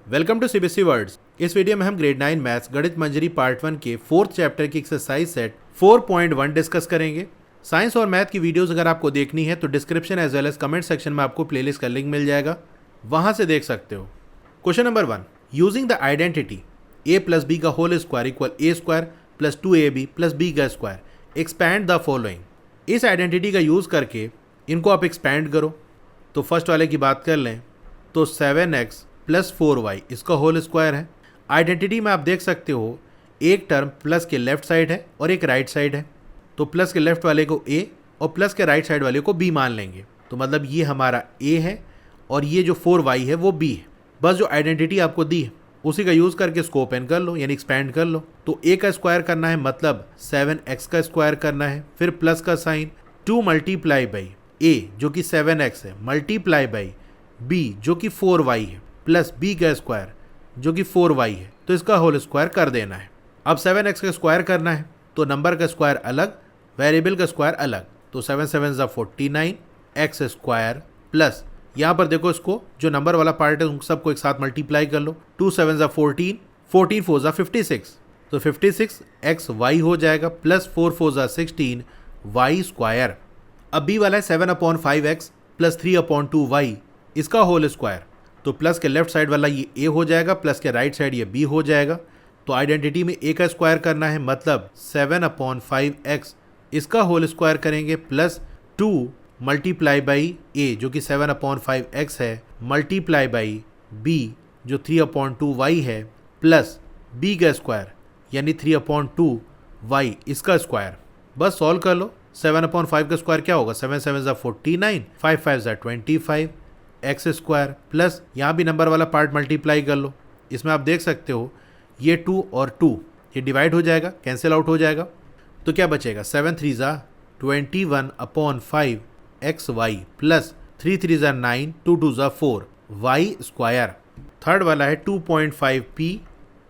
Welcome to CBSE words. इस वीडियो में हम ग्रेड 9 मैथ्स गणित मंजरी पार्ट 1 के 4th चैप्टर की एक्सरसाइज सेट 4.1 डिस्कस करेंगे। साइंस और मैथ की वीडियोस अगर आपको देखनी है तो description as well as comment section में आपको प्लेलिस्ट का लिंक मिल जाएगा, वहां से देख सकते हो। Question number 1, using the identity a plus b का whole square equal a square plus 2ab plus b का स्क्वायर एक्सपैंड द फॉलोइंग। इस आइडेंटिटी का यूज़ करके इनको आप एक्सपैंड करो। तो फर्स्ट वाले की बात कर लें तो 7x प्लस 4y इसका होल स्क्वायर है। आइडेंटिटी में आप देख सकते हो एक टर्म प्लस के लेफ्ट साइड है और एक राइट साइड है, तो प्लस के लेफ्ट वाले को a और प्लस के राइट साइड वाले को b मान लेंगे। तो मतलब ये हमारा a है और ये जो 4y है वो b है। बस जो आइडेंटिटी आपको दी है उसी का यूज़ करके इसको ओपन कर लो, यानी एक्सपैंड कर लो। तो a का स्क्वायर करना है मतलब 7x का स्क्वायर करना है, फिर प्लस का साइन 2 मल्टीप्लाई बाई a जो कि 7x है मल्टीप्लाई बाई b जो कि 4y है प्लस b का स्क्वायर जो कि 4y है, तो इसका होल स्क्वायर कर देना है। अब 7x का स्क्वायर करना है तो नंबर का स्क्वायर अलग, वेरिएबल का स्क्वायर अलग। तो 7 7 49 x स्क्वायर प्लस यहाँ पर देखो इसको जो नंबर वाला पार्ट है उन सबको एक साथ मल्टीप्लाई कर लो। 2 7 14 14 4 56, तो 56 x y हो जाएगा प्लस 4 4 16 y स्क्वायर। अब b वाला है 7/5x प्लस 3/2y इसका होल स्क्वायर। तो प्लस के लेफ्ट साइड वाला ये a हो जाएगा, प्लस के राइट साइड ये b हो जाएगा। तो आइडेंटिटी में a का स्क्वायर करना है मतलब 7/5x इसका होल स्क्वायर करेंगे प्लस 2 मल्टीप्लाई बाई a जो कि 7/5x है मल्टीप्लाई बाई b जो 3/2y है प्लस b का स्क्वायर यानी 3/2y इसका स्क्वायर। बस सॉल्व कर लो। 7/5 का स्क्वायर क्या होगा, 7 7 49 5 5 25 एक्स स्क्वायर प्लस यहाँ भी नंबर वाला पार्ट मल्टीप्लाई कर लो। इसमें आप देख सकते हो ये 2 और 2 ये डिवाइड हो जाएगा, कैंसिल आउट हो जाएगा। तो क्या बचेगा 7 3 21/5 x y plus 3 3 9 2 2 4 y square. Third वाला है 2.5 p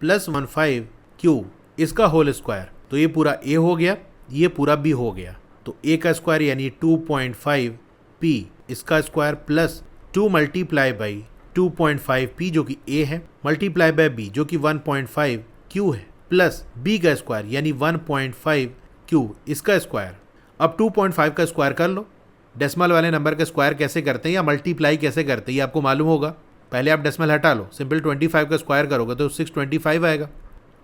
प्लस 15 q इसका होल स्क्वायर। तो ये पूरा a हो गया, ये पूरा b हो गया। तो a का स्क्वायर यानी 2.5 p इसका square plus 2 multiply by 2.5 p जो कि a है मल्टीप्लाई बाई b जो कि 1.5 q है प्लस b का स्क्वायर यानी 1.5 q इसका स्क्वायर। अब 2.5 का स्क्वायर कर लो। डेसिमल वाले नंबर का स्क्वायर कैसे करते हैं या मल्टीप्लाई कैसे करते हैं ये आपको मालूम होगा। पहले आप डेसिमल हटा लो, सिंपल 25 का स्क्वायर करोगे तो 625 आएगा,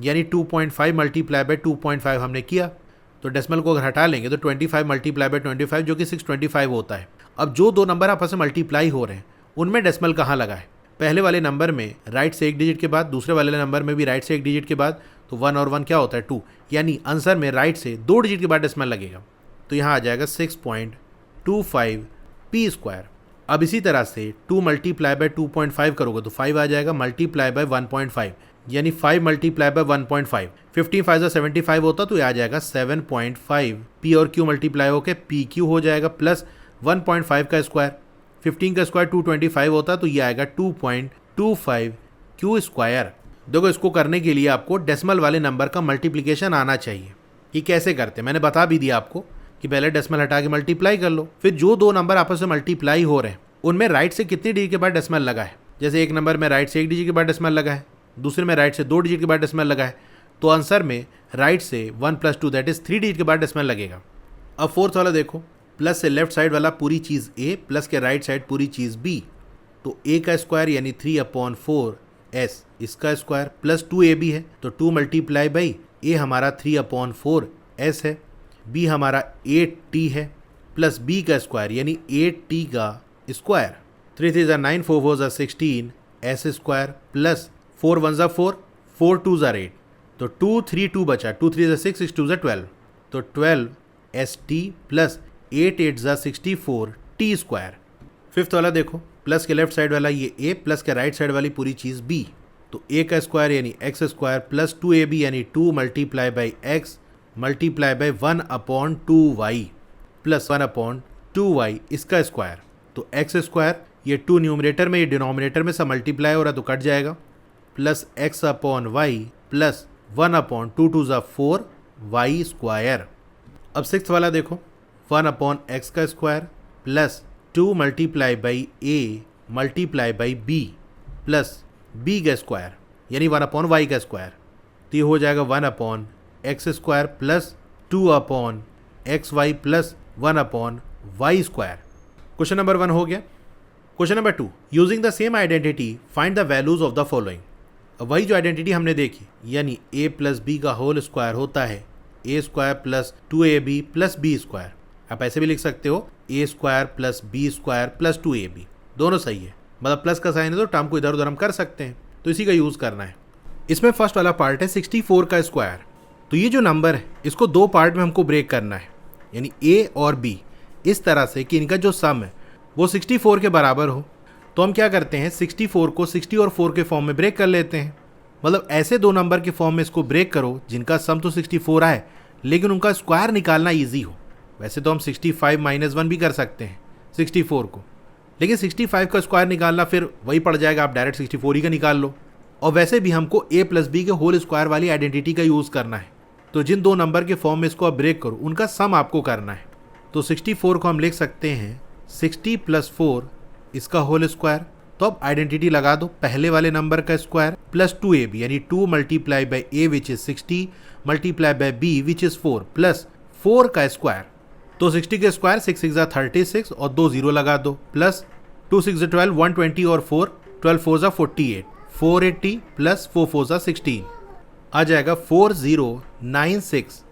यानी 2.5 मल्टीप्लाई बाई 2.5 हमने किया। तो डेसिमल को अगर हटा लेंगे तो 25 मल्टीप्लाई बाई 25 जो कि 625 होता है। अब जो दो नंबर आपस में मल्टीप्लाई हो रहे हैं उनमें डेसिमल कहाँ लगा है, पहले वाले नंबर में राइट से एक डिजिट के बाद, दूसरे वाले नंबर में भी राइट से एक डिजिट के बाद। तो 1 और 1 क्या होता है 2, यानी आंसर में राइट से 2 डिजिट के बाद डेसिमल लगेगा। तो यहाँ आ जाएगा 6.25 p स्क्वायर। अब इसी तरह से 2 मल्टीप्लाई बाई 2.5 करोगे तो 5 आ जाएगा मल्टीप्लाई बाई 1.5 यानी 5 मल्टीप्लाई बाई 1.5 15 5 75 होता तो ये आ जाएगा 7.5 p और q मल्टीप्लाई होकर पी क्यू हो जाएगा प्लस 1.5 का स्क्वायर। 15 का स्क्वायर 225 होता तो ये आएगा 2.25 q स्क्वायर। देखो इसको करने के लिए आपको डेसिमल वाले नंबर का मल्टीप्लिकेशन आना चाहिए। कि कैसे करते हैं मैंने बता भी दिया आपको कि पहले डेसिमल हटा के मल्टीप्लाई कर लो, फिर जो दो नंबर आपस में मल्टीप्लाई हो रहे हैं उनमें राइट से कितनी डिजिट के बाद डेसिमल लगा है। जैसे एक नंबर में राइट से एक डिजिट के बाद डेसिमल लगा है, दूसरे में राइट से 2 डिजिट के बाद डेसिमल लगा है, तो आंसर में राइट से 1 + 2 दैट इज 3 डिजिट के बाद डेसिमल लगेगा। अब फोर्थ वाला देखो, प्लस से लेफ्ट साइड वाला पूरी चीज़ a प्लस के राइट साइड पूरी चीज़ b। तो a का स्क्वायर यानी 3/4 s इसका स्क्वायर प्लस 2ab है तो 2 मल्टीप्लाई बाई a हमारा 3/4 s है, b हमारा 8t है प्लस b का स्क्वायर यानी 8t का स्क्वायर। 3 3 9 4 4 16 s स्क्वायर प्लस 4 1 4 4 2 8 तो 2 3 2 बचा, 2 3 6 6 2 12 तो 12 st plus 8 8 64 t square. Fifth वाला देखो, प्लस के लेफ्ट साइड वाला ये a प्लस के राइट साइड वाली पूरी चीज़ b। तो a का स्क्वायर यानी x स्क्वायर प्लस 2ab यानी 2 multiply by x multiply by 1/2y plus 1/2y इसका स्क्वायर। तो x स्क्वायर ये 2 न्यूमरेटर में, ये डिनोमिनेटर में सब मल्टीप्लाई हो रहा है तो कट जाएगा, plus x/y plus 1/2 2 4 y square. अब सिक्स्थ वाला देखो, 1/x का square plus 2 multiply by a multiply by b plus b का स्क्वायर यानी 1 अपॉन वाई का स्क्वायर, तो ये हो जाएगा 1 upon x square plus 2 upon x y plus 1 upon y square. Question number 1 हो गया। Question number 2, using the same identity find the values of the following. वही जो आइडेंटिटी हमने देखी यानी a प्लस बी का होल स्क्वायर होता है a square plus 2ab plus b square. आप ऐसे भी लिख सकते हो a square plus b square plus 2ab, दोनों सही है, मतलब प्लस का साइन है तो टर्म को इधर उधर हम कर सकते हैं, तो इसी का यूज़ करना है। इसमें फर्स्ट वाला पार्ट है 64 का स्क्वायर, तो ये जो नंबर है इसको दो पार्ट में हमको ब्रेक करना है, यानी a और b इस तरह से कि इनका जो सम है वो 64 के बराबर हो। तो हम क्या करते हैं 64 को 60 और 4 के फॉर्म में ब्रेक कर लेते हैं, मतलब ऐसे दो नंबर के फॉर्म में इसको ब्रेक करो जिनका सम तो 64 आए लेकिन उनका स्क्वायर निकालना इजी हो। वैसे तो हम 65 माइनस 1 भी कर सकते हैं 64 को, लेकिन 65 का स्क्वायर निकालना फिर वही पड़ जाएगा, आप डायरेक्ट 64 ही का निकाल लो। और वैसे भी हमको a प्लस बी के होल स्क्वायर वाली आइडेंटिटी का यूज़ करना है, तो जिन दो नंबर के फॉर्म में इसको आप ब्रेक करो उनका सम आपको करना है। तो 64 को हम लिख सकते हैं 60 प्लस 4 इसका होल स्क्वायर, तो अब आइडेंटिटी लगा दो, पहले वाले नंबर का स्क्वायर प्लस 2ab यानी 2 multiply by a which is 60 multiply by b which is 4 plus 4 का स्क्वायर। तो 60 के स्क्वायर 6 6 36 और 2 0 लगा दो प्लस 2 6 12 120 और 4 12 4 48 480 प्लस 4 4 16 आ जाएगा 4096।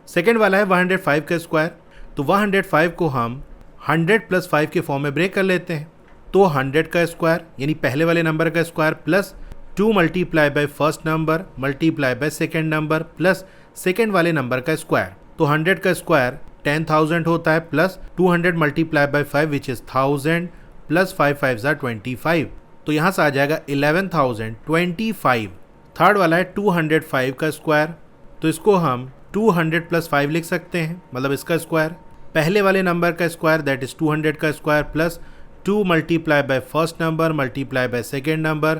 सेकेंड वाला है 105 का स्क्वायर, तो 105 को हम 100 प्लस 5 के फॉर्म में ब्रेक कर लेते हैं, तो 100 का स्क्वायर यानी पहले वाले नंबर का square plus 2 multiply by first number multiply by second number plus second वाले नंबर का स्क्वायर। तो 100 का स्क्वायर 10,000 होता है plus 200 multiply by 5 which is 1000 plus 5 5 25, तो यहाँ से आ जाएगा 11,025। थर्ड वाला है 205 का स्क्वायर, तो इसको हम 200 प्लस 5 लिख सकते हैं, मतलब इसका स्क्वायर पहले वाले नंबर का स्क्वायर दैट इज 200 का square plus 2 multiply by first number multiply by second number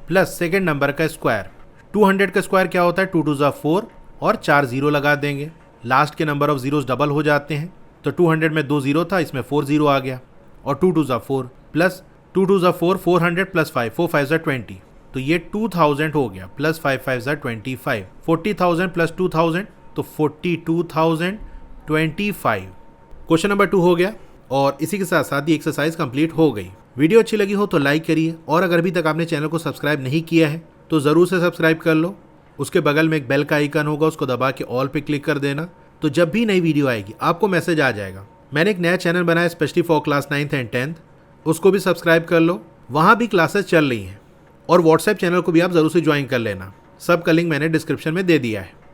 plus second number का स्क्वायर। 200 का स्क्वायर क्या होता है 2 2 4 और 4 0 लगा देंगे, लास्ट के नंबर ऑफ जीरोस डबल हो जाते हैं, तो 200 में 2 0 था, इसमें 4 0 आ गया और 2 2 4 प्लस 2 2 4 400 प्लस 5 4 5 20, तो ये 2000 हो गया प्लस 5 5 25 40,000 प्लस 2000 तो 42,025। क्वेश्चन नंबर 2 हो गया और इसी के साथ साथ ये एक्सरसाइज कंप्लीट हो गई। वीडियो अच्छी लगी हो तो लाइक करिए और अगर अभी तक आपने चैनल को सब्सक्राइब नहीं किया है तो ज़रूर से सब्सक्राइब कर लो। उसके बगल में एक बेल का आइकन होगा, उसको दबा के ऑल पे क्लिक कर देना, तो जब भी नई वीडियो आएगी आपको मैसेज आ जाएगा। मैंने एक नया चैनल बनाया specially for class 9th and 10th, उसको भी सब्सक्राइब कर लो, वहाँ भी क्लासेस चल रही हैं और व्हाट्सएप चैनल को भी आप ज़रूर से ज्वाइन कर लेना, सब का लिंक मैंने डिस्क्रिप्शन में दे दिया है।